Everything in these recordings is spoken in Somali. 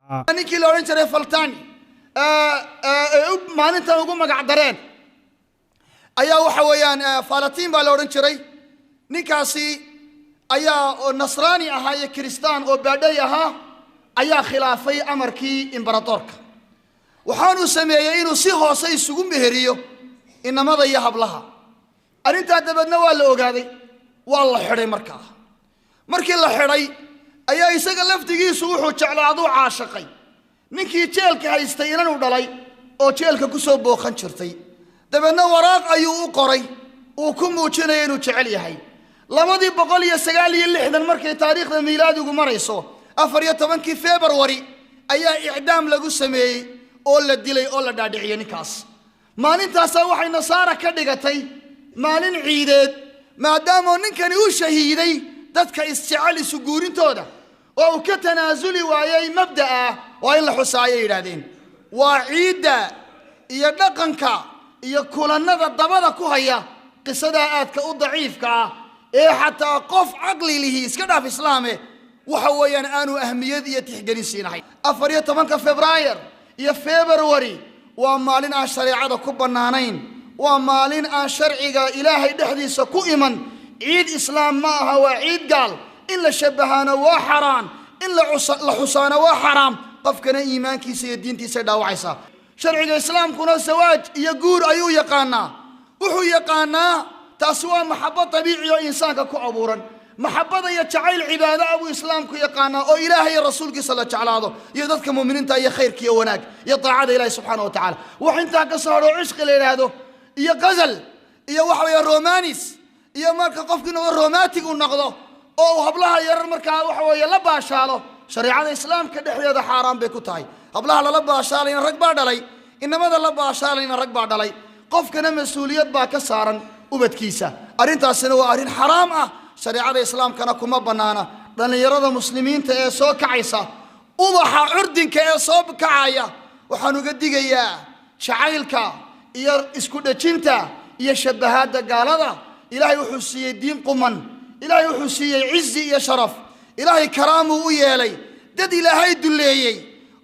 ninkii la oran jiray Faltani maalintan ugu magac dareen ayaa waxa weeyaan Falatiin baa la oran jiray ninkaasi ayaa nasraani ahaa iyo kristaan oo baadhay ahaa ayaa khilaafay amarkii imperatorka waxaanu sameeyay inuu si hoose isugu meheriyo inamada iyo hablaha arinta dabadna waa la ogaaday waa la xiray markii la xiray ayaa isaga laftigiisu wuxuu jeclaado caashaqay ninkii jeelka haystay inuu dhalay oo jeelka ku soo booqan jirtay dabadna waraaq ayuu u qoray uu ku muujinay inuu jecel yahay 296 markay taariikhda miilaadigu marayso 14 February ayaa i'daam lagu sameeyay oo la dilay oo la dhaadhiciyay ninkaas maalintaas waxay nasaara ka dhigatay maalin ciideed maadaama ninkani uu shahiiday dadka isjecel isu guurintooda oo uu ka tanaasuli waayay mabda'a oo in la xusaayo yiraahdeen waa ciida iyo dhaqanka iyo kulanada dabada ku haya qisada aadka u daciifka ah ee xataa qof aqli lihi iska dhaaf islaame waxa weeyaan aanu ahmiyad iyo tixgelin siinahay 14 Febraayo iyo February waa maalin aan shariicada ku banaanayn waa maalin aan sharciga Ilaahay dhexdiisa ku iman ciid islaam ma aha waa ciid gaal in la shabahaana waa xaraan in la xusaana waa xaraam qofkana iimaankiisa iyo diintiisa dhaawacaysa sharciga islaamkuna sawaaj iyo guur ayuu yaqaanaa wuxuu yaqaanaa taas waa maxabad tabiici oo insaanka ku abuuran maxabada iyo jacayl cibaado abu islaamku yaqaanaa oo Ilaahay iyo rasuulkiisa la jeclaado iyo dadka muuminiinta iyo khayrka iyo wanaag iyo taacada Ilaahay subhanahu wa ta'ala wax inta ka soo haro cishq leeyahay iyo qazal iyo waxa weeye romanis iyo marka qofkina oo romantic u noqdo oo hablaha yar marka waxa weeye la baashaalo shariicada islaamka dhexdeeda xaraam bay ku tahay hablaha la baashaalayna rag baa dhalay inamada la baashaalayna rag baa dhalay qofkana mas'uuliyad baa ka saaran ubadkiisa arintaasina waa arin xaraam ah shariicada islaamkana kuma banaana dhalinyarada muslimiinta ee soo kacaysa ubaxa urdinka ee soo kacaya waxaan uga digayaa jacaylka iyo isku dhajinta iyo shabahaada gaalada Ilaahay wuxuu siiyay diin quman Ilaahay wuxuu siiyay cizi iyo sharaf Ilaahay karaamu u yeelay dad Ilaahay duleeyay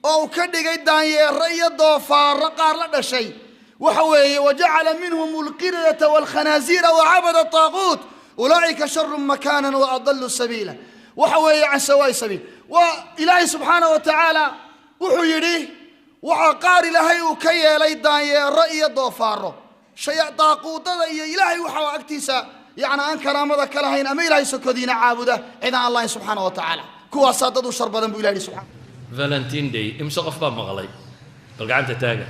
oo ka dhigay daanyeero iyo doofaar qaar la dhashay waxa weeye waja'ala minhum al-qiradata wal-khanazira wa 'abada at-taghut ulaa'ika sharru makanan wa adallu sabila waxa weeye an sawa'i sabil wa Ilaahay subhanahu wa ta'ala wuxuu yiri waxa qaar Ilaahay uu ka yeelay daanyeero iyo doofaaro shaydaaqudada iyo Ilaahay waxa agtiisa yaana an karaamada kala hayn ama Ilaahay sokodiina caabuda cidaan Allah subhanahu wa ta'ala kuwaas dad u shar badan buu Ilaahay subhanahu Valentine Day imsa qof baa maqlay bal gacanta taaga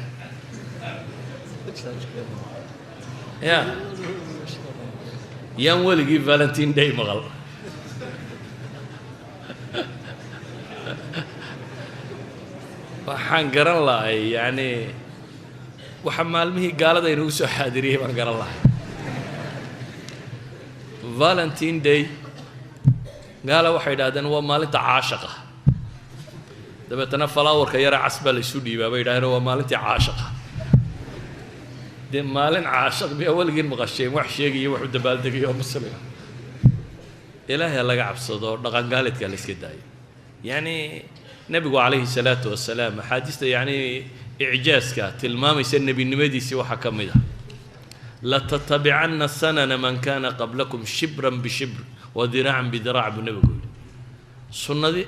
ya yan waligi Valentine Day maqal waxaan garan lahay yani waxa maalmihii gaalada inuu soo xaadiriyay baan garan lahay Valentine Day gaala waxay yiraahdeen waa maalinta caashiqa dabeetana flowerka yara casba la isu dhiibay bay yiraahdeen waa maalinta caashiqa de maalin caashiq bi awalgin maqashay wax sheegay wax u dabaaldegay oo muslim ilaahay laga cabsado dhaqan gaaladka la iska daayo yani nabigu alayhi salatu wasalaam xadiista yani إعجازك تلمامي سن بالنمدي سوى حكمده لا تتبعن سنن من كان قبلكم شبرا بشبر وذراعا بذراع بنبي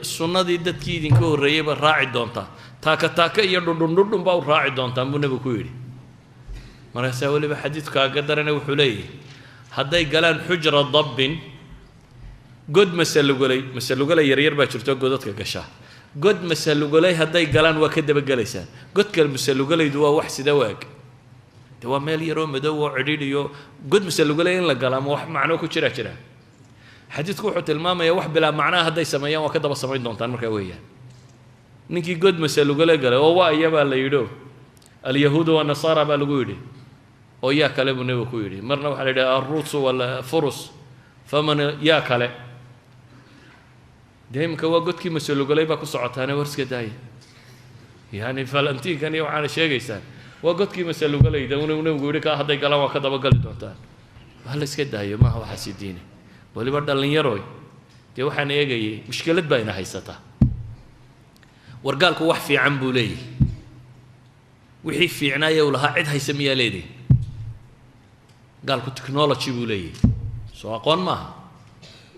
سنة دي دتكي دين كو ريبة راعي دونتا تاكا تاكا يردون باو راعي دونتا بنبي كويري مرة سأولي بحديث كاقدر أنا وحلي هداي قالان حجرة ضب قد مسلو قلي يرير باشرتو قدتك قشاه قد مسلو قلي هداي قالان وكده بقليسان قد كل مسلو قلي دوا وحسي دواق دوا مالي يرو مدوا عريريو قد مسلو قلي إن لقلام وح معناه كشرا شرا حديث كوحة الماما يا وح بلا معناه هداي سمايان وكده بصمين دونتان مركوية نيكي قد مسلو قلي قال هو أيام اللي يدو اليهود والنصارى بالقولي ويا كلام نبي كويري مرنا وحنا الروس ولا فرس فمن يا كلام دايما كوا قد كي مسلو قلي باكو صعتانا ورس كداي يعني فالنتين كان يوعنا شيء جيسان وقد كي مسلو قلي ده ونقول لك هذا كلام وكذا بقول دونتان هلا سكداي ما هو حسيديني ولي برد اللي يروي دي وحنا يجي مشكلة بيننا هيستا wargaalku wax fiican buu leeyahay wixii fiicnaaya uu lahaa cid haysa miyaa leedahay gaalku technology buu leeyahay soo aqoon maaha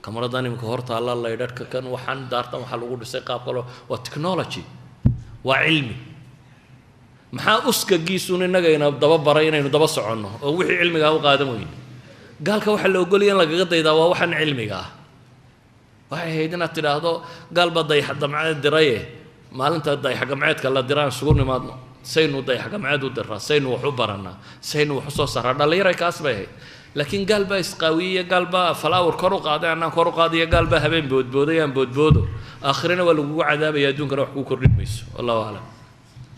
kamaradan imika horta alla laydhadhka kan waxaan daartan waxaa lagu dhisay qaab kale waa technology waa cilmi maxaa uskagiisuun innagayna daba baray inaynu daba soconno oo wixii cilmigaa u qaadan weyne gaalka waxaa la ogolaya in lagaga daydaa waa waxaan cilmiga ah waxay ahayd inaad tidhaahdo gaal baa dayaxgamceed diraye maalinta dayaxgamceedka la diraan isugu nimaadno saynu dayaxgamceed u diraa saynu wax u barannaa saynu wax u soo saaraa dhallinyaray kaas bay ahayd laakiin gaal baa isqaawiye gaal baa falaawar kor u qaaday annaan kor u qaadaya gaal baa habeen boodbooday aan boodboodo aakhirana waa lagugu cadaabaya adduunkana wax kuu kordhin mayso wallahu aclam